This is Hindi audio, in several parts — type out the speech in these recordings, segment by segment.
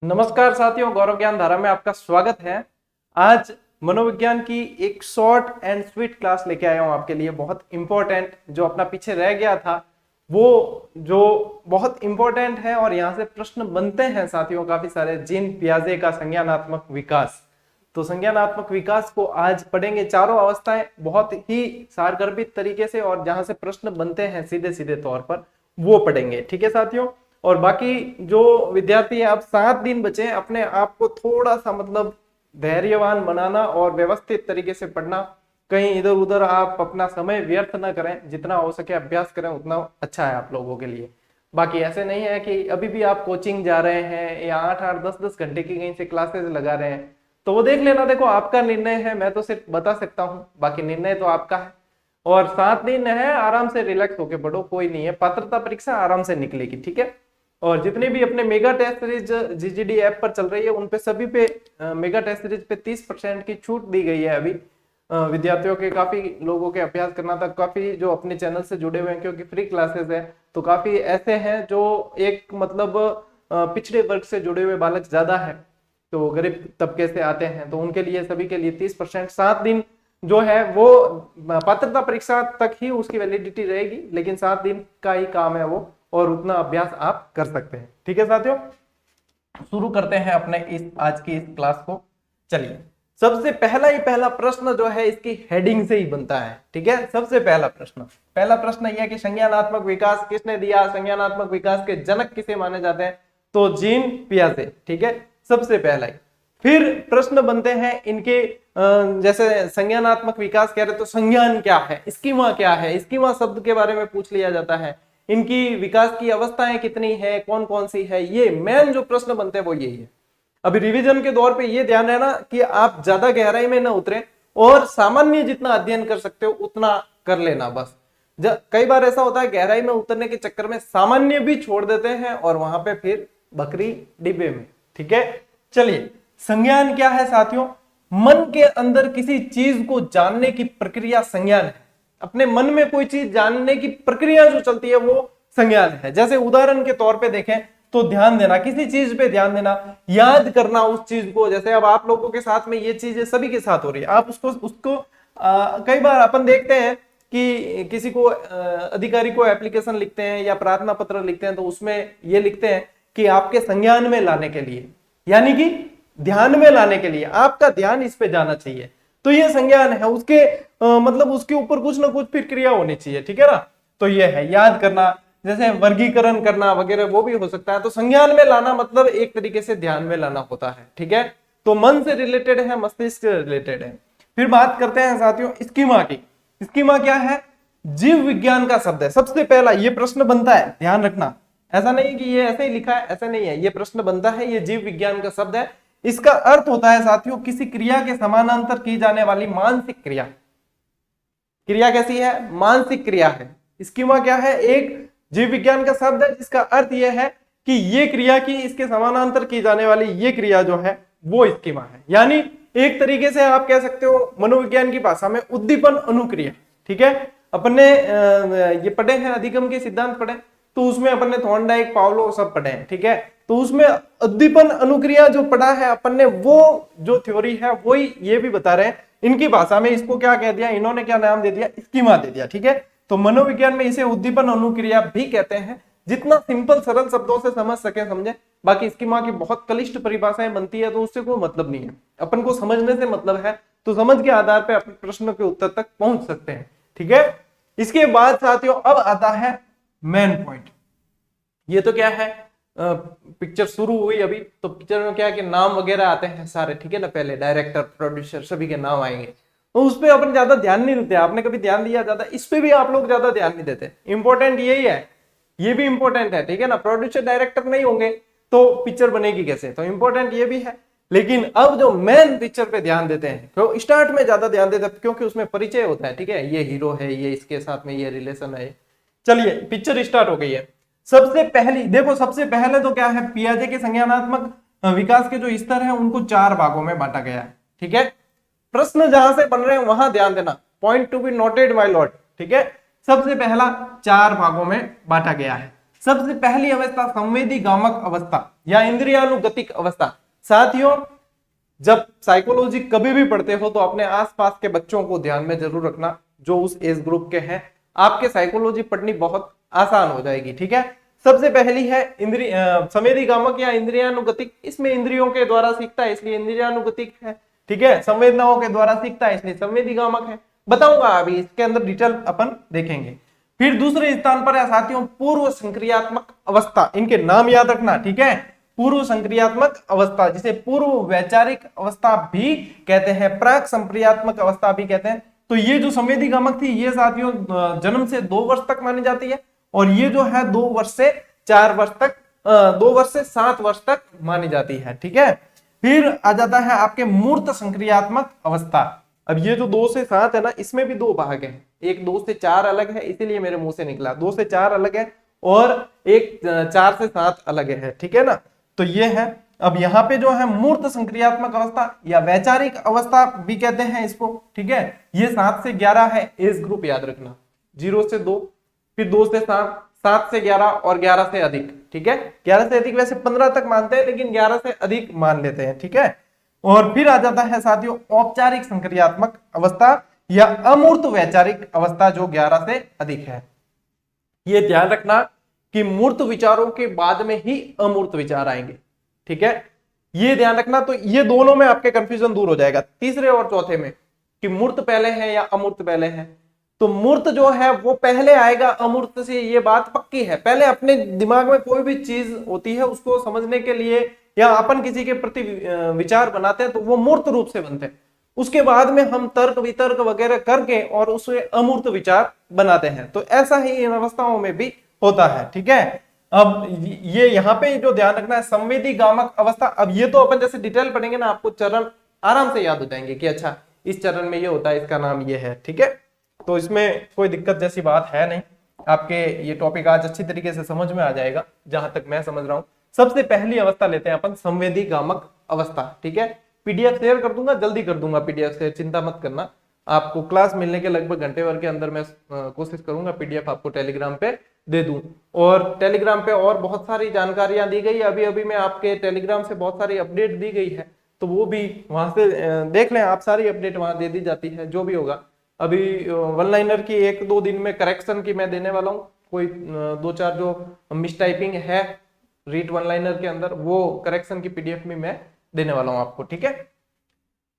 नमस्कार साथियों, गौरव ज्ञान धारा में आपका स्वागत है। आज मनोविज्ञान की एक शॉर्ट एंड स्वीट क्लास लेके आया हूं आपके लिए। बहुत इंपॉर्टेंट, जो अपना पीछे रह गया था वो जो बहुत इंपॉर्टेंट है और यहाँ से प्रश्न बनते हैं साथियों काफी सारे। जीन पियाजे का संज्ञानात्मक विकास। तो संज्ञानात्मक विकास को आज पढ़ेंगे, चारों अवस्थाएं बहुत ही सारगर्भित तरीके से, और जहां से प्रश्न बनते हैं सीधे सीधे तौर पर वो पढ़ेंगे। ठीक है साथियों। और बाकी जो विद्यार्थी हैं, अब 7 दिन बचे हैं, अपने आप को थोड़ा सा धैर्यवान बनाना और व्यवस्थित तरीके से पढ़ना। कहीं इधर उधर आप अपना समय व्यर्थ ना करें, जितना हो सके अभ्यास करें उतना अच्छा है आप लोगों के लिए। बाकी ऐसे नहीं है कि अभी भी आप कोचिंग जा रहे हैं या 8-8 10-10 घंटे की कहीं से क्लासेस लगा रहे हैं, तो वो देख लेना। देखो, आपका निर्णय है, मैं तो सिर्फ बता सकता हूँ, बाकी निर्णय तो आपका है। और 7 दिन है, आराम से रिलैक्स होके पढ़ो, कोई नहीं है। पात्रता परीक्षा आराम से निकलेगी। ठीक है। और जितने भी अपने मेगा टेस्ट सीरीज जीजीडी ऐप पर चल रही है, उन पे सभी पे मेगा टेस्ट सीरीज पे 30% की छूट दी गई है अभी विद्यार्थियों के। काफी लोगों के अभ्यास करना था, काफी जो अपने चैनल से जुड़े हुए हैं, क्योंकि फ्री क्लासेस है, तो काफी ऐसे हैं जो एक पिछड़े वर्ग से जुड़े हुए बालक ज्यादा है, तो गरीब तबके से आते हैं, तो उनके लिए सभी के लिए 30%। 7 दिन जो है वो पात्रता परीक्षा तक ही उसकी वैलिडिटी रहेगी, लेकिन 7 दिन का ही काम है वो, और उतना अभ्यास आप कर सकते हैं। ठीक है साथियों, शुरू करते हैं अपने आज की इस क्लास को। चलिए, सबसे पहला प्रश्न जो है इसकी हेडिंग से ही बनता है। ठीक है। सबसे पहला प्रश्न यह है कि संज्ञानात्मक विकास किसने दिया, संज्ञानात्मक विकास के जनक किसे माने जाते हैं, तो जीन पियाजे। ठीक है, सबसे पहला ही। फिर प्रश्न बनते हैं इनके, जैसे संज्ञानात्मक विकास कह रहे तो संज्ञान क्या है, स्कीमा क्या है, स्कीमा शब्द के बारे में पूछ लिया जाता है। इनकी विकास की अवस्थाएं कितनी है, कौन कौन सी है, ये मेन जो प्रश्न बनते हैं वो यही है। अभी रिवीजन के दौर पे ये ध्यान है ना कि आप ज्यादा गहराई में ना उतरे, और सामान्य जितना अध्ययन कर सकते हो उतना कर लेना बस। कई बार ऐसा होता है, गहराई में उतरने के चक्कर में सामान्य भी छोड़ देते हैं, और वहां पे फिर बकरी डिब्बे में। ठीक है। चलिए, संज्ञान क्या है साथियों? मन के अंदर किसी चीज को जानने की प्रक्रिया संज्ञान है। अपने मन में कोई चीज जानने की प्रक्रिया जो चलती है वो संज्ञान है। जैसे उदाहरण के तौर पे देखें तो ध्यान देना, किसी चीज पे ध्यान देना, याद करना उस चीज को। जैसे अब आप लोगों के साथ में ये चीज सभी के साथ हो रही है, आप उसको कई बार अपन देखते हैं कि किसी को अधिकारी को एप्लीकेशन लिखते हैं या प्रार्थना पत्र लिखते हैं, तो उसमें ये लिखते हैं कि आपके संज्ञान में लाने के लिए, यानी कि ध्यान में लाने के लिए, आपका ध्यान इस पे जाना चाहिए। तो ये संज्ञान है, उसके उसके ऊपर कुछ ना कुछ फिर क्रिया होनी चाहिए। ठीक है ना। तो ये है याद करना, जैसे वर्गीकरण करना वगैरह, वो भी हो सकता है। तो संज्ञान में लाना मतलब एक तरीके से ध्यान में लाना होता है। ठीक है। तो मन से रिलेटेड है, मस्तिष्क से रिलेटेड है। फिर बात करते हैं साथियों स्कीमा की। स्कीमा क्या है? जीव विज्ञान का शब्द है। सबसे पहला ये प्रश्न बनता है, ध्यान रखना, ऐसा नहीं कि ये ऐसे ही लिखा है, ऐसा नहीं है, ये प्रश्न बनता है, ये जीव विज्ञान का शब्द है। इसका अर्थ होता है साथियों किसी क्रिया के समानांतर की जाने वाली मानसिक क्रिया। क्रिया कैसी है? मानसिक क्रिया है। स्कीमा क्या है? एक जीव विज्ञान का शब्द है जिसका अर्थ यह है कि ये क्रिया की, इसके समानांतर की जाने वाली ये क्रिया जो है वो स्कीमा है। यानी एक तरीके से आप कह सकते हो मनोविज्ञान की भाषा में उद्दीपन अनुक्रिया। ठीक है। अपने ये पढ़े हैं, अधिगम के सिद्धांत पढ़े, तो उसमें अपन ने थॉर्नडाइक, पावलोव सब पढ़े हैं। ठीक है। तो उसमें उद्दीपन अनुक्रिया जो पढ़ा है अपन ने, वो जो थ्योरी है वही ये भी बता रहे हैं। इनकी भाषा में इसको क्या कह दिया, इन्होंने क्या नाम दे दिया, स्कीमा दे दिया। ठीक है। तो मनोविज्ञान में इसे उद्दीपन अनुक्रिया भी कहते हैं। जितना सिंपल सरल शब्दों से समझ सके समझे। बाकी स्कीमा की बहुत क्लिष्ट परिभाषाएं बनती है, तो उससे कोई मतलब नहीं है। अपन को समझने से मतलब है, तो समझ के आधार पर अपने प्रश्न के उत्तर तक पहुंच सकते हैं। ठीक है। इसके बाद साथियों अब आता है मेन पॉइंट। ये तो क्या है, पिक्चर शुरू हुई अभी, तो पिक्चर में क्या है कि नाम वगैरह आते हैं सारे। ठीक है ना, पहले डायरेक्टर, प्रोड्यूसर, सभी के नाम आएंगे, तो उस पर अपन ज्यादा ध्यान नहीं देते। आपने कभी ध्यान दिया ज्यादा? इस पे भी आप लोग ज्यादा ध्यान नहीं देते। इंपॉर्टेंट यही है, ये भी इंपॉर्टेंट है। ठीक है ना। प्रोड्यूसर डायरेक्टर नहीं होंगे तो पिक्चर बनेगी कैसे, तो इंपॉर्टेंट ये भी है। लेकिन अब जो मेन पिक्चर पे ध्यान देते हैं, तो स्टार्ट में ज्यादा ध्यान देते हैं, क्योंकि उसमें परिचय होता है। ठीक है, ये हीरो है, ये इसके साथ में ये रिलेशन है। चलिए, पिक्चर स्टार्ट हो गई है। सबसे पहली देखो, सबसे पहले तो क्या है, पियाजे के संज्ञानात्मक विकास के जो स्तर हैं उनको 4 भागों में बांटा गया है। ठीक है। प्रश्न जहां से बन रहे हैं वहां ध्यान देना, point to be noted my Lord. ठीक है। सबसे पहला 4 भागों में बांटा गया है। सबसे पहली अवस्था संवेदी गामक अवस्था या इंद्रियानुगतिक अवस्था। साथियों, जब साइकोलॉजी कभी भी पढ़ते हो तो अपने आसपास के बच्चों को ध्यान में जरूर रखना जो उस एज ग्रुप के हैं, आपके साइकोलॉजी पढ़नी बहुत आसान हो जाएगी। ठीक है, सबसे पहली है संवेदी गामक या इंद्रियानुगतिक। इसमें इंद्रियों के द्वारा सीखता है इसलिए इंद्रियानुगतिक है। ठीक है, संवेदनाओं के द्वारा सीखता है इसलिए संवेदी गामक है। बताऊंगा अभी इसके अंदर डिटेल अपन देखेंगे। फिर दूसरे स्थान पर है साथियों पूर्व संक्रियात्मक अवस्था। इनके नाम याद रखना। ठीक है, पूर्व संक्रियात्मक अवस्था जिसे पूर्व वैचारिक अवस्था भी कहते हैं, प्राक संक्रियात्मक अवस्था भी कहते हैं। तो ये जो संवेदी गामक थी ये साथियों जन्म से 2 वर्ष तक मानी जाती है, और ये जो है 2 वर्ष से 4 वर्ष तक 2 वर्ष से 7 वर्ष तक मानी जाती है। ठीक है, फिर आ जाता है आपके मूर्त संक्रियात्मक अवस्था। अब ये जो 2 से 7 है ना, इसमें भी 2 भाग हैं। एक 2 से 4 अलग है, इसीलिए मेरे मुंह से निकला। 2 से 4 अलग है और एक 4 से 7 अलग है। ठीक है ना, तो ये है। अब यहाँ पे जो है मूर्त संक्रियात्मक अवस्था या वैचारिक अवस्था भी कहते हैं इसको। ठीक है, ये 7 से 11 है एज ग्रुप, याद रखना। 0 से 2, फिर 2 से 7, 7 से 11 और 11 से अधिक। ठीक है, 11 से अधिक वैसे 15 तक मानते हैं लेकिन 11 से अधिक मान लेते हैं। ठीक है, और फिर आ जाता है साथियों औपचारिक संक्रियात्मक अवस्था या अमूर्त वैचारिक अवस्था जो 11 से अधिक है। ये ध्यान रखना कि मूर्त विचारों के बाद में ही अमूर्त विचार आएंगे। ठीक है, ये ध्यान रखना। तो ये दोनों में आपके कंफ्यूजन दूर हो जाएगा, तीसरे और चौथे में, कि मूर्त पहले है या अमूर्त पहले है। तो मूर्त जो है वो पहले आएगा अमूर्त से, ये बात पक्की है। पहले अपने दिमाग में कोई भी चीज होती है उसको समझने के लिए या अपन किसी के प्रति विचार बनाते हैं तो वो मूर्त रूप से बनते हैं। उसके बाद में हम तर्क वितर्क वगैरह करके और उसे अमूर्त विचार बनाते हैं। तो ऐसा ही इन अवस्थाओं में भी होता है। ठीक है, अब ये यहाँ पे जो ध्यान रखना है संवेदी गामक अवस्था। अब ये तो अपन जैसे डिटेल पढ़ेंगे ना, आपको चरण आराम से याद हो जाएंगे कि अच्छा इस चरण में ये होता है, इसका नाम ये है। ठीक है, तो इसमें कोई दिक्कत जैसी बात है नहीं। आपके ये टॉपिक आज अच्छी तरीके से समझ में आ जाएगा जहां तक मैं समझ रहा हूं। सबसे पहली अवस्था लेते हैं अपन संवेदी गामक अवस्था। ठीक है, पीडीएफ शेयर कर दूंगा, जल्दी कर दूंगा पीडीएफ शेयर, चिंता मत करना। आपको क्लास मिलने के लगभग घंटे भर के अंदर मैं कोशिश करूंगा पीडीएफ आपको टेलीग्राम पे दे दूं। और टेलीग्राम पे और बहुत सारी जानकारियां दी गई। अभी अभी में आपके टेलीग्राम से बहुत सारी अपडेट दी गई है, तो वो भी वहां से देख लें आप। सारी अपडेट वहां दे दी जाती है जो भी होगा। अभी वन लाइनर की 1-2 दिन में करेक्शन की मैं देने वाला हूँ। कोई 2-4 जो मिस टाइपिंग है रीड वन लाइनर के अंदर, वो करेक्शन की पीडीएफ में मैं देने वाला हूँ आपको। ठीक है,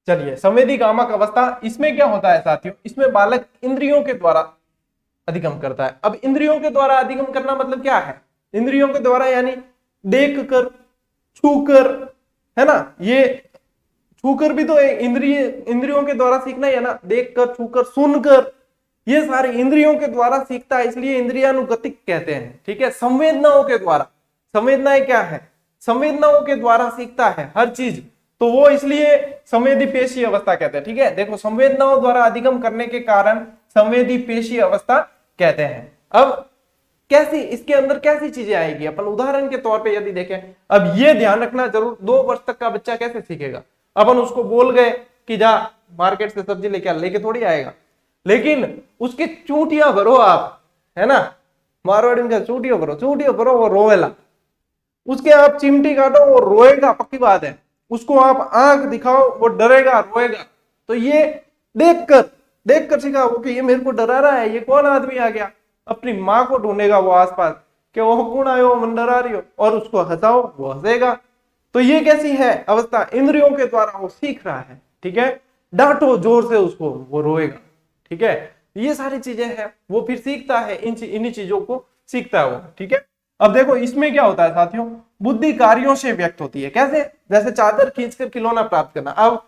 चलिए संवेदी गामक अवस्था, इसमें क्या होता है साथियों, इसमें बालक इंद्रियों के द्वारा अधिगम करता है। अब इंद्रियों के द्वारा अधिगम करना मतलब क्या है? इंद्रियों के द्वारा यानी देख कर, छू कर, है ना। ये छूकर भी तो इंद्रियों के द्वारा सीखना है ना, देख कर, छूकर, सुनकर, ये सारे इंद्रियों के द्वारा सीखता है, इसलिए इंद्रियानुगतिक कहते हैं। ठीक है, संवेदनाओं के द्वारा, संवेदनाएं क्या है, संवेदनाओं के द्वारा सीखता है हर चीज, तो वो इसलिए संवेदी पेशी अवस्था कहते हैं। ठीक है, देखो संवेदनाओं द्वारा अधिगम करने के कारण संवेदी पेशी अवस्था कहते हैं। अब कैसी, इसके अंदर कैसी चीजें आएगी, अपन उदाहरण के तौर पे यदि देखें। अब ये ध्यान रखना जरूर, 2 वर्ष तक का बच्चा कैसे सीखेगा? अपन उसको बोल गए कि जा मार्केट से सब्जी लेके आ, लेके थोड़ी आएगा। लेकिन उसकी चूटियां भरो आप, है ना, मारवाड़ी में चूटियों भरो, वो रोवेला। उसके आप चिमटी काटो वो रोएगा, पक्की बात है। उसको आप आंख दिखाओ वो डरेगा, रोएगा। तो ये देख कर सिखाओ कि ये मेरे को डरा रहा है, ये कौन आदमी आ गया। अपनी माँ को ढूंढेगा वो आसपास कि वो कौन आयो, मन डरा रही हो, और उसको हंसाओ वो हंसेगा। तो ये कैसी है अवस्था? इंद्रियों के द्वारा वो सीख रहा है। ठीक है, डांटो जोर से उसको, वो रोएगा। ठीक है, ये सारी चीजें हैं, वो फिर सीखता है, इन्हीं चीजों को सीखता है वो। ठीक है, अब देखो इसमें क्या होता है साथियों, बुद्धि कार्यों से व्यक्त होती है। कैसे? जैसे चादर खींचकर खिलौना प्राप्त करना। अब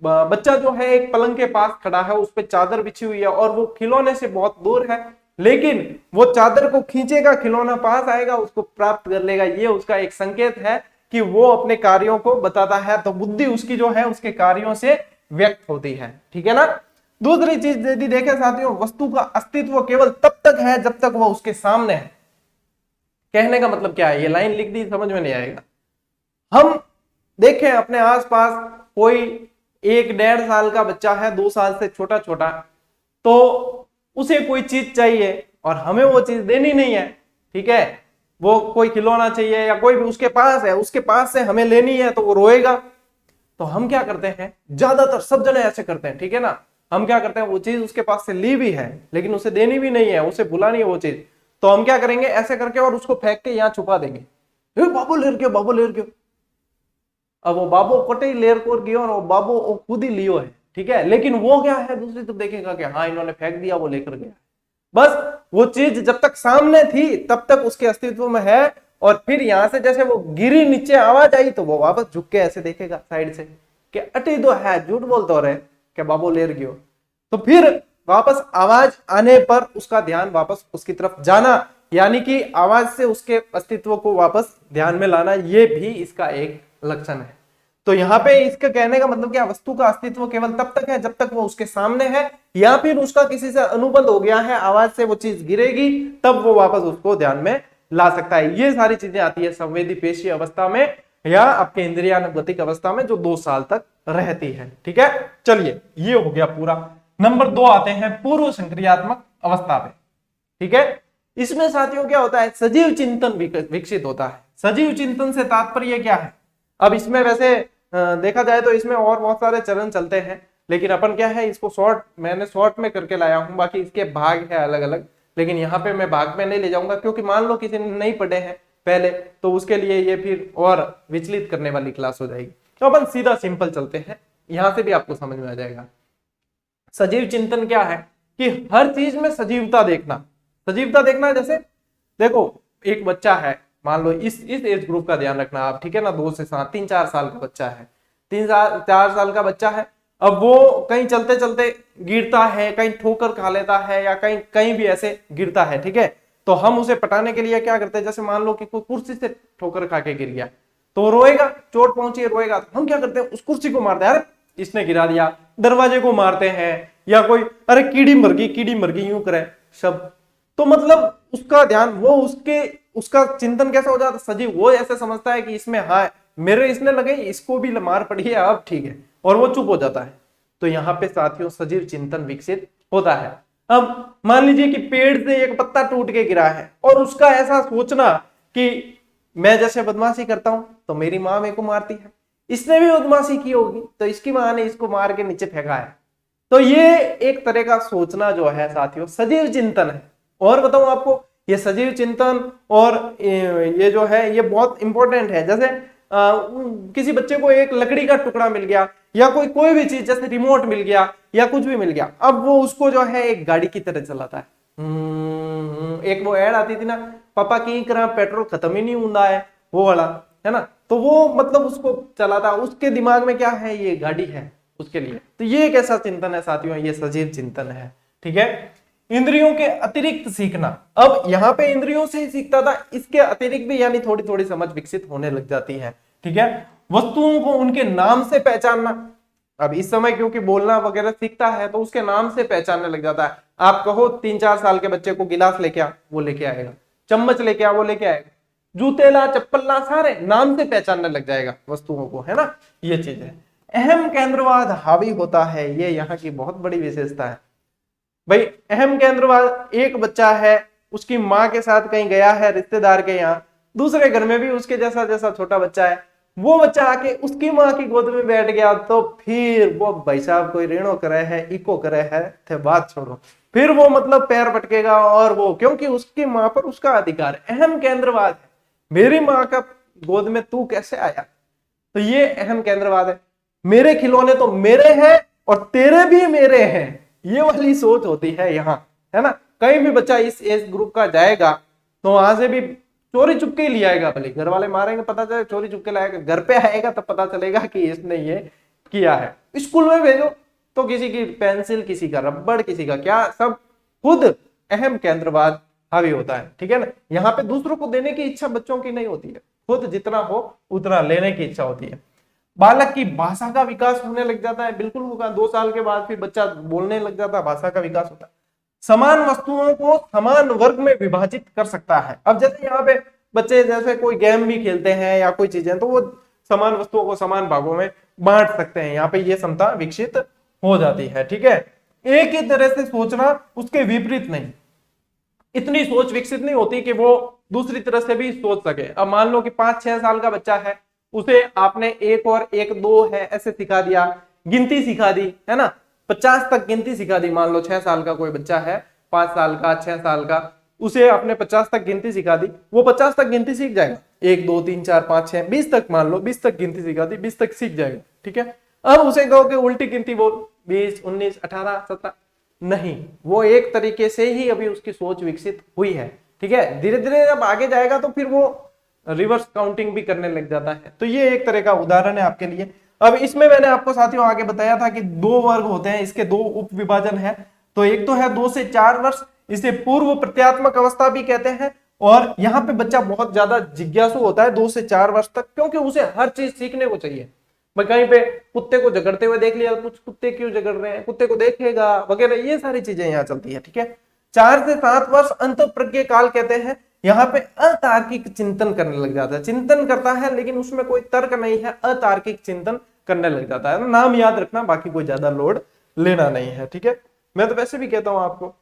बच्चा जो है एक पलंग के पास खड़ा है, उस पर चादर बिछी हुई है और वो खिलौने से बहुत दूर है, लेकिन वो चादर को खींचेगा, खिलौना पास आएगा, उसको प्राप्त कर लेगा। ये उसका एक संकेत है कि वो अपने कार्यों को बताता है। तो बुद्धि उसकी जो है उसके कार्यों से व्यक्त होती है। ठीक है ना। दूसरी चीज यदि देखें साथियों, वस्तु का अस्तित्व केवल तब तक है जब तक वो उसके सामने है। कहने का मतलब क्या है, ये लाइन लिख दी समझ में नहीं आएगा। हम देखें अपने आसपास कोई 1-1.5 साल का बच्चा है, 2 साल से छोटा, तो उसे कोई चीज चाहिए और हमें वो चीज देनी नहीं है। ठीक है, वो कोई खिलौना चाहिए या कोई भी उसके पास है, उसके पास से हमें लेनी है तो वो रोएगा। तो हम क्या करते हैं, ज्यादातर सब जने ऐसे करते हैं, ठीक है ना, हम क्या करते हैं, वो चीज उसके पास से ली भी है लेकिन उसे देनी भी नहीं है, उसे भुलानी है वो चीज, तो हम क्या करेंगे, ऐसे करके और उसको फेंक के यहाँ छुपा देंगे, बाबू लेर क्यों, बाबू लेर क्यों। अब वो बाबू कटे लेर को गयो और वो बाबू वो खुद ही लियो है, ठीक है, लेकिन वो क्या है, दूसरी तो देखेगा कि हाँ इन्होंने फेंक दिया, वो लेकर गया। बस वो चीज जब तक सामने थी तब तक उसके अस्तित्व में है, और फिर यहां से जैसे वो गिरी, नीचे आवाज आई तो वो वापस झुक के ऐसे देखेगा साइड से कि अटी तो है, झूठ बोलते हो रहे कि बाबू लेर गयो। तो फिर वापस आवाज आने पर उसका ध्यान वापस उसकी तरफ जाना, यानी कि आवाज से उसके अस्तित्व को वापस ध्यान में लाना, ये भी इसका एक लक्षण है। तो यहाँ पे इसका कहने का मतलब क्या, वस्तु का अस्तित्व केवल तब तक है जब तक वो उसके सामने है, या फिर उसका किसी से अनुबंध हो गया है, आवाज से वो चीज गिरेगी तब वो वापस उसको ध्यान में ला सकता है। ये सारी चीजें आती है संवेदी पेशी अवस्था में या आपके इंद्रियानुगतिक अवस्था में, जो 2 साल तक रहती है। ठीक है, चलिए ये हो गया पूरा। नंबर 2 आते हैं पूर्व संक्रियात्मक अवस्था पे। ठीक है, इसमें साथियों क्या होता है, सजीव चिंतन विकसित होता है। सजीव चिंतन से तात्पर्य क्या है, अब इसमें वैसे देखा जाए तो इसमें और बहुत सारे चरण चलते हैं, लेकिन अपन क्या है, इसको मैंने शॉर्ट में करके लाया हूं, बाकी इसके भाग है अलग अलग, लेकिन यहाँ पे मैं भाग में नहीं ले जाऊंगा, क्योंकि मान लो किसी ने नहीं पढ़े हैं पहले, तो उसके लिए ये फिर और विचलित करने वाली क्लास हो जाएगी। तो अपन सीधा सिंपल चलते हैं, यहां से भी आपको समझ में आ जाएगा। सजीव चिंतन क्या है कि हर चीज में सजीवता देखना। सजीवता देखना जैसे देखो, एक बच्चा है, मान लो इस एज ग्रुप का ध्यान रखना आप, ठीक है ना, 2 से 7, 3-4 साल का बच्चा है, 3-4 साल का बच्चा है। अब वो कहीं चलते चलते गिरता है, कहीं ठोकर खा लेता है, या कहीं कहीं भी ऐसे गिरता है, ठीक है, तो हम उसे पटाने के लिए क्या करते हैं, जैसे मान लो कि कोई कुर्सी से ठोकर खा के गिर गया तो वो रोएगा, चोट पहुंची है, रोएगा, तो हम क्या करते हैं, उस कुर्सी को मारते हैं, अरे इसने गिरा दिया, दरवाजे को मारते हैं, या कोई अरे कीड़ी मर गई यूं करे सब। तो मतलब उसका ध्यान वो उसका चिंतन कैसा हो जाता है, सजीव, वो ऐसे समझता है कि इसमें हाँ मेरे इसने लगे, इसको भी मार पड़ी है, अब ठीक है, और वो चुप हो जाता है। तो यहाँ पे साथियों सजीव चिंतन विकसित होता है। अब मान लीजिए कि पेड़ से एक पत्ता टूट के गिरा है, और उसका ऐसा सोचना कि मैं जैसे बदमाशी करता हूं तो मेरी माँ मेरे को मारती है, इसने भी बदमाशी की होगी तो इसकी माँ ने इसको मार के नीचे फेंका है। तो ये एक तरह का सोचना जो है साथियों सजीव चिंतन है। और बताऊं आपको, ये सजीव चिंतन और ये जो है ये बहुत इंपॉर्टेंट है। जैसे किसी बच्चे को एक लकड़ी का टुकड़ा मिल गया, या कोई भी चीज, जैसे रिमोट मिल गया या कुछ भी मिल गया, अब वो उसको जो है एक गाड़ी की तरह चलाता है। एक वो ऐड आती थी ना, पापा की तरह पेट्रोल खत्म ही नहीं होता है, वो वाला है ना, तो वो मतलब उसको चलाता, उसके दिमाग में क्या है, ये गाड़ी है उसके लिए। तो ये एक ऐसा चिंतन है साथियों, ये सजीव चिंतन है। ठीक है, इंद्रियों के अतिरिक्त सीखना। अब यहाँ पे इंद्रियों से ही सीखता था, इसके अतिरिक्त भी यानी थोड़ी थोड़ी समझ विकसित होने लग जाती है। ठीक है, वस्तुओं को उनके नाम से पहचानना। अब इस समय क्योंकि बोलना वगैरह सीखता है तो उसके नाम से पहचानने लग जाता है। आप कहो 3-4 साल के बच्चे को गिलास लेके आ, वो लेके आएगा, चम्मच लेके आ, वो लेके आएगा, जूते ला, चप्पल ला, सारे नाम से पहचानने लग जाएगा वस्तुओं को, है ना, ये चीज है। अहम केंद्रवाद हावी होता है, ये यहाँ की बहुत बड़ी विशेषता है भाई। अहम केंद्रवाद, एक बच्चा है, उसकी माँ के साथ कहीं गया है रिश्तेदार के यहाँ, दूसरे घर में भी उसके जैसा छोटा बच्चा है, वो बच्चा आके उसकी माँ की गोद में बैठ गया, तो फिर वो भाई साहब कोई ऋणो करे है, इको करे है, थे बात छोड़ो, फिर वो मतलब पैर पटकेगा, और वो क्योंकि उसकी माँ पर उसका अधिकार। अहम केंद्रवाद है, मेरी माँ का गोद में तू कैसे आया, तो ये अहम केंद्रवाद है। मेरे खिलौने तो मेरे हैं और तेरे भी मेरे हैं, ये वाली सोच होती है यहाँ, है ना। कहीं भी बच्चा इस एज ग्रुप का जाएगा तो वहां से भी चोरी चुपके ही लिया आएगा, भले घर वाले मारेंगे पता चले, चोरी चुपके लाएगा, घर पे आएगा तब पता चलेगा कि इसने ये किया है। स्कूल में भेजो तो किसी की पेंसिल, किसी का रबड़, किसी का क्या, सब खुद अहम केंद्रवाद हावी होता है। ठीक है ना, यहाँ पे दूसरों को देने की इच्छा बच्चों की नहीं होती है, खुद जितना हो उतना लेने की इच्छा होती है। बालक की भाषा का विकास होने लग जाता है, बिल्कुल होगा, 2 साल के बाद फिर बच्चा बोलने लग जाता है, भाषा का विकास होता है। समान वस्तुओं को समान वर्ग में विभाजित कर सकता है। अब जैसे यहाँ पे बच्चे जैसे कोई गेम भी खेलते हैं या कोई चीजें, तो वो समान वस्तुओं को समान भागों में बांट सकते हैं, यहाँ पे ये क्षमता विकसित हो जाती है। ठीक है, एक ही तरह से सोचना, उसके विपरीत नहीं। इतनी सोच विकसित नहीं होती कि वो दूसरी तरह से भी सोच सके। अब मान लो कि 5-6 साल का बच्चा है, उसे आपने एक और एक दो है ऐसे सिखा दिया, गिनती सिखा दी, है ना, 50 तक गिनती सिखा दी। मान लो 6 साल का कोई बच्चा है, 5 साल का 6 साल का, उसे आपने 50 तक गिनती सिखा दी, वो 50 तक गिनती सीख जाएगा। 1 2 3 4 5 6 20 तक, मान लो 20 तक गिनती सिखा दी, 20 तक सीख जाएगा, ठीक है। अब उसे कहो कि उल्टी गिनती बोल, 20 19 18 17, नहीं, वो एक तरीके से ही अभी उसकी सोच विकसित हुई है, ठीक है। धीरे धीरे जब आगे जाएगा तो फिर वो रिवर्स काउंटिंग भी करने लग जाता है। तो ये एक तरह का उदाहरण है आपके लिए। अब इसमें मैंने आपको साथियों आगे बताया था कि 2 वर्ग होते हैं, इसके 2 उप विभाजन है। तो एक तो है 2 से 4 वर्ष, इसे पूर्व प्रत्यात्मक अवस्था भी कहते हैं। और यहाँ पे बच्चा बहुत ज्यादा जिज्ञासु होता है 2 से 4 वर्ष तक, क्योंकि उसे हर चीज सीखने को चाहिए। मैं कहीं पे कुत्ते को झगड़ते हुए देख लिया, कुछ कुत्ते क्यों झगड़ रहे हैं, कुत्ते को देखेगा वगैरह, ये सारी चीजें यहाँ चलती है, ठीक है। 4 से 7 वर्ष अंतःप्रज्ञ काल कहते हैं। यहाँ पे अतार्किक चिंतन करने लग जाता है, चिंतन करता है लेकिन उसमें कोई तर्क नहीं है, अतार्किक चिंतन करने लग जाता है। नाम याद रखना, बाकी कोई ज्यादा लोड लेना नहीं है, ठीक है। मैं तो वैसे भी कहता हूं आपको,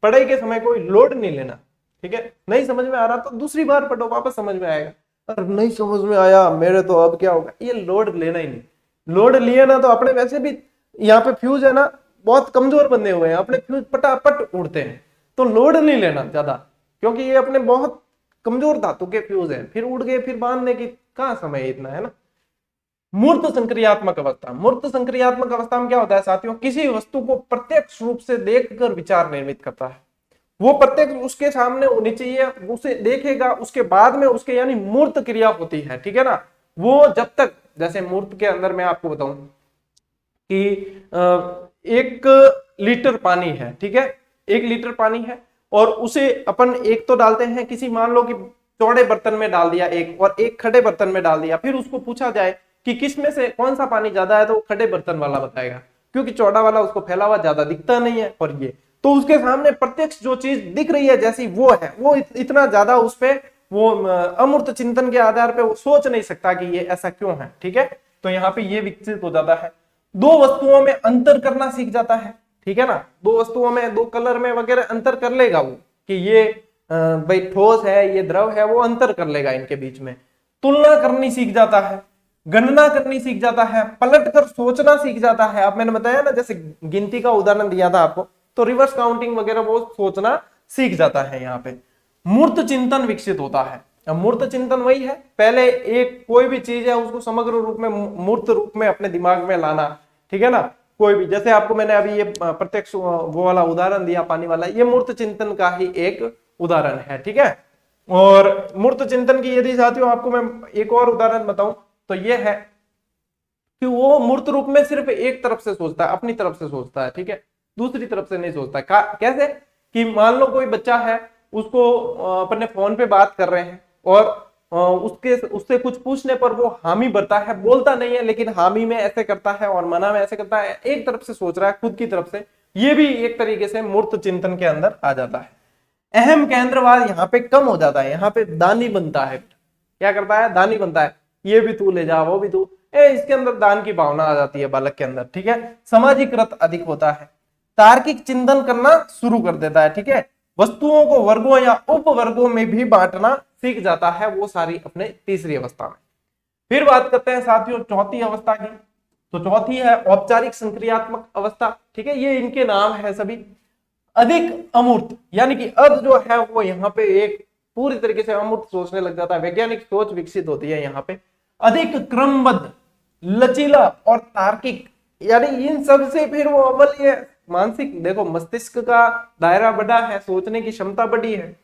पढ़ाई के समय कोई लोड नहीं लेना, ठीक है। नहीं समझ में आ रहा तो दूसरी बार पढ़ो, वापस समझ में आएगा। अरे नहीं समझ में आया मेरे तो अब क्या होगा, ये लोड लेना ही नहीं। लोड लिए ना तो अपने वैसे भी यहाँ पे फ्यूज है ना बहुत कमजोर बने हुए हैं, अपने फ्यूज पटापट उड़ते हैं। तो लोड नहीं लेना ज्यादा, क्योंकि ये अपने बहुत कमजोर धातु के फ्यूज है, फिर उड़ गए, फिर बांधने की कहाँ समय है इतना, है ना। मूर्त संक्रियात्मक अवस्था, मूर्त संक्रियात्मक अवस्था में क्या होता है साथियों, किसी वस्तु को प्रत्यक्ष रूप से देखकर विचार निर्मित करता है। वो प्रत्यक्ष उसके सामने होनी चाहिए, उसे देखेगा, उसके बाद में उसके यानी मूर्त क्रिया होती है, ठीक है ना। वो जब तक, जैसे मूर्त के अंदर मैं आपको बताऊं कि 1 लीटर पानी है, ठीक है, 1 लीटर पानी है, और उसे अपन एक तो डालते हैं किसी, मान लो कि चौड़े बर्तन में डाल दिया एक, और एक खड़े बर्तन में डाल दिया। फिर उसको पूछा जाए कि किस में से कौन सा पानी ज्यादा है, तो वो खड़े बर्तन वाला बताएगा, क्योंकि चौड़ा वाला उसको फैला हुआ ज्यादा दिखता नहीं है। और ये तो उसके सामने प्रत्यक्ष जो चीज दिख रही है जैसी वो है, वो इतना ज्यादा उस पर वो अमूर्त चिंतन के आधार पे वो सोच नहीं सकता कि ये ऐसा क्यों है, ठीक है। तो यहाँ पे ये विकसित हो जाता है। 2 वस्तुओं में अंतर करना सीख जाता है, ठीक है ना। 2 वस्तुओं में, 2 कलर में वगैरह अंतर कर लेगा वो, कि ये भाई ठोस है, ये द्रव है, वो अंतर कर लेगा इनके बीच में। तुलना करनी सीख जाता है, गणना करनी सीख जाता है, पलट कर सोचना सीख जाता है। अब मैंने बताया ना, जैसे गिनती का उदाहरण दिया था आपको, तो रिवर्स काउंटिंग वगैरह वो सोचना सीख जाता है। यहाँ पे मूर्त चिंतन विकसित होता है। अब मूर्त चिंतन वही है, पहले एक कोई भी चीज है उसको समग्र रूप में, मूर्त रूप में अपने दिमाग में लाना, ठीक है ना। कोई भी, जैसे आपको मैंने अभी ये प्रत्यक्ष वो वाला उदाहरण दिया पानी वाला, ये मूर्त चिंतन का ही एक उदाहरण है, ठीक है। और मूर्त चिंतन की यदि साथियों आपको मैं एक और उदाहरण बताऊं तो ये है कि वो मूर्त रूप में सिर्फ एक तरफ से सोचता है, अपनी तरफ से सोचता है, ठीक है, दूसरी तरफ से नहीं सोचता। कैसे कि मान लो कोई बच्चा है, उसको अपने फोन पे बात कर रहे हैं, और उससे कुछ पूछने पर वो हामी भरता है, बोलता नहीं है, लेकिन हामी में ऐसे करता है और मना में ऐसे करता है, एक तरफ से सोच रहा है खुद की तरफ से। ये भी एक तरीके से मूर्त चिंतन के अंदर आ जाता है। अहम केंद्रवाद यहाँ पे कम हो जाता है, यहाँ पे दानी बनता है। क्या करता है, दानी बनता है, ये भी तू ले जा, वो भी तू, इसके अंदर दान की भावना आ जाती है बालक के अंदर, ठीक है। समाजीकृत अधिक होता है, तार्किक चिंतन करना शुरू कर देता है, ठीक है। वस्तुओं को वर्गों या उप वर्गों में भी बांटना सीख जाता है, वो सारी अपने तीसरी अवस्था में। फिर बात करते हैं साथियों चौथी अवस्था की। तो चौथी है औपचारिक संक्रियात्मक अवस्था, ठीक है, ये इनके नाम है सभी। अधिक अमूर्त, यानी कि अब जो है वो यहाँ पे एक पूरी तरीके से अमूर्त सोचने लग जाता है, वैज्ञानिक सोच विकसित होती है यहाँ पे। अधिक क्रमबद्ध, लचीला और तार्किक, यानी इन सब से फिर वो अव्वल ये मानसिक, देखो मस्तिष्क का दायरा बड़ा है, सोचने की क्षमता बड़ी है।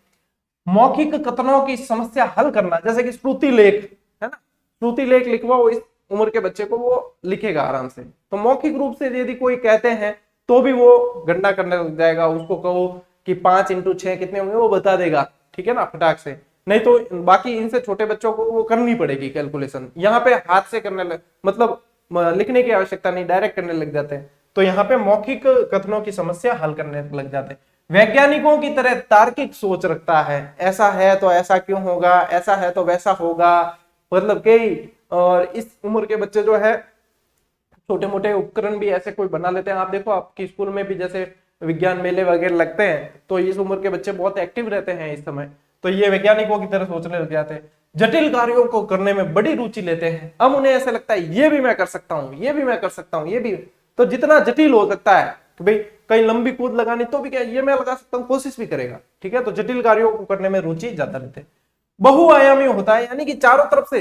मौखिक कथनों की समस्या हल करना, जैसे कि श्रुति लेख है ना, श्रुति लेख लिखवाओ इस उम्र के बच्चे को, वो लिखेगा आराम से। तो मौखिक रूप से यदि कोई कहते हैं तो भी वो गणना करने लग जाएगा। उसको कहो कि 5 × 6 कितने होंगे, वो बता देगा, ठीक है ना, फटाक से। नहीं तो बाकी इनसे छोटे बच्चों को वो करनी पड़ेगी कैलकुलेशन, यहाँ पे हाथ से करने लग, मतलब लिखने की आवश्यकता नहीं, डायरेक्ट करने लग जाते हैं। तो यहाँ पे मौखिक कथनों की समस्या हल करने लग जाते हैं। वैज्ञानिकों की तरह तार्किक सोच रखता है, ऐसा है तो ऐसा क्यों होगा, ऐसा है तो वैसा होगा, मतलब कई। और इस उम्र के बच्चे जो है छोटे मोटे उपकरण भी ऐसे कोई बना लेते हैं। आप देखो आपकी स्कूल में भी जैसे विज्ञान मेले वगैरह लगते हैं तो इस उम्र के बच्चे बहुत एक्टिव रहते हैं इस समय, तो ये वैज्ञानिकों की तरह सोचने लग जाते हैं, जटिल कार्यों को करने में बड़ी रुचि लेते हैं। अब उन्हें ऐसा लगता है ये भी मैं कर सकता हूँ, ये भी मैं कर सकता हूँ, ये भी, तो जितना जटिल हो सकता है कि भाई कहीं लंबी कूद लगानी तो भी क्या ये मैं लगा सकता हूँ, कोशिश भी करेगा, ठीक है। तो जटिल कार्यों को करने में रुचि ज्यादा रहते हैं। बहुआयामी होता है, यानी कि चारों तरफ से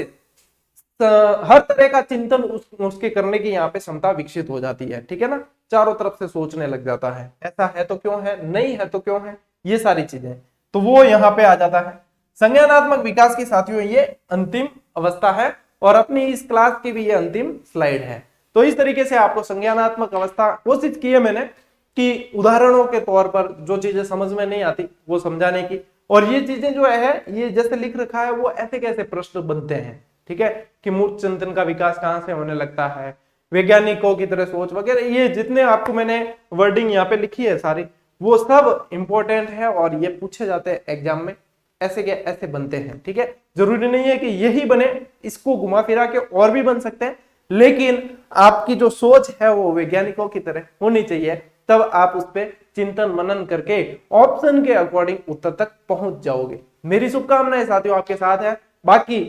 हर तरह का चिंतन उसके करने की यहाँ पे क्षमता विकसित हो जाती है, ठीक है ना, चारों तरफ से सोचने लग जाता है, ऐसा है तो क्यों है, नहीं है तो क्यों है, ये सारी चीजें, तो वो यहाँ पे आ जाता है। संज्ञानात्मक विकास की साथियों ये अंतिम अवस्था है और अपनी इस क्लास की भी ये अंतिम स्लाइड है। तो इस तरीके से आपको संज्ञानात्मक अवस्था कोशिश की है मैंने कि उदाहरणों के तौर पर जो चीजें समझ में नहीं आती वो समझाने की, और ये चीजें जो है ये जैसे लिख रखा है वो ऐसे कैसे प्रश्न बनते हैं, ठीक है, कि मूर्त चिंतन का विकास कहां से होने लगता है, वैज्ञानिकों की तरह सोच वगैरह, ये जितने आपको मैंने वर्डिंग यहाँ पे लिखी है सारी, वो सब इंपॉर्टेंट है और ये पूछे जाते हैं एग्जाम में, ऐसे के ऐसे बनते हैं, ठीक है। जरूरी नहीं है कि यही बने, इसको घुमा फिरा के और भी बन सकते हैं, लेकिन आपकी जो सोच है वो वैज्ञानिकों की तरह होनी चाहिए, तब आप उस पर चिंतन मनन करके ऑप्शन के अकॉर्डिंग उत्तर तक पहुंच जाओगे। मेरी शुभकामनाएं साथियों आपके साथ है। बाकी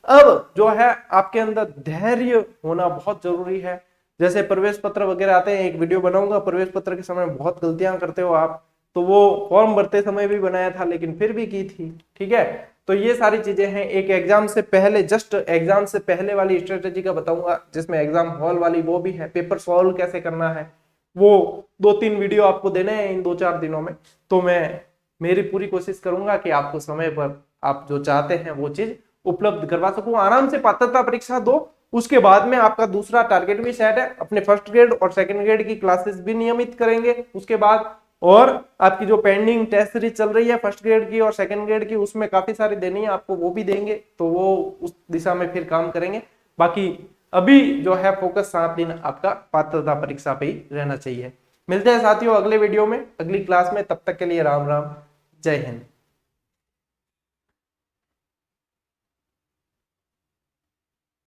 अब जो है आपके अंदर धैर्य होना बहुत जरूरी है। जैसे प्रवेश पत्र वगैरह आते हैं, एक वीडियो बनाऊंगा प्रवेश पत्र के समय बहुत गलतियां करते हो आप, तो वो फॉर्म भरते समय भी बनाया था लेकिन फिर भी की थी, ठीक है। तो ये सारी चीजें हैं, एक एग्जाम से पहले, जस्ट एग्जाम से पहले वाली स्ट्रेटेजी का बताऊंगा, जिसमें एग्जाम हॉल वाली वो भी है, पेपर सॉल्व कैसे करना है, वो 2-3 वीडियो आपको देने हैं इन 2-4 दिनों में। तो मैं मेरी पूरी कोशिश करूंगा कि आपको समय पर आप जो चाहते हैं वो चीज उपलब्ध करवा सकूं, आराम से पात्रता परीक्षा दो, उसके बाद में आपका दूसरा टारगेट भी सेट है, अपने फर्स्ट ग्रेड और सेकंड ग्रेड की क्लासेस भी नियमित करेंगे उसके बाद, और आपकी जो पेंडिंग टेस्ट सीरीज चल रही है फर्स्ट ग्रेड की और सेकंड ग्रेड की, उसमें काफी सारी देनी है आपको, वो भी देंगे, तो वो उस दिशा में फिर काम करेंगे। बाकी अभी जो है फोकस 7 दिन आपका पात्रता परीक्षा पे ही रहना चाहिए। मिलते हैं साथियों अगले वीडियो में, अगली क्लास में, तब तक के लिए राम राम, जय हिंद।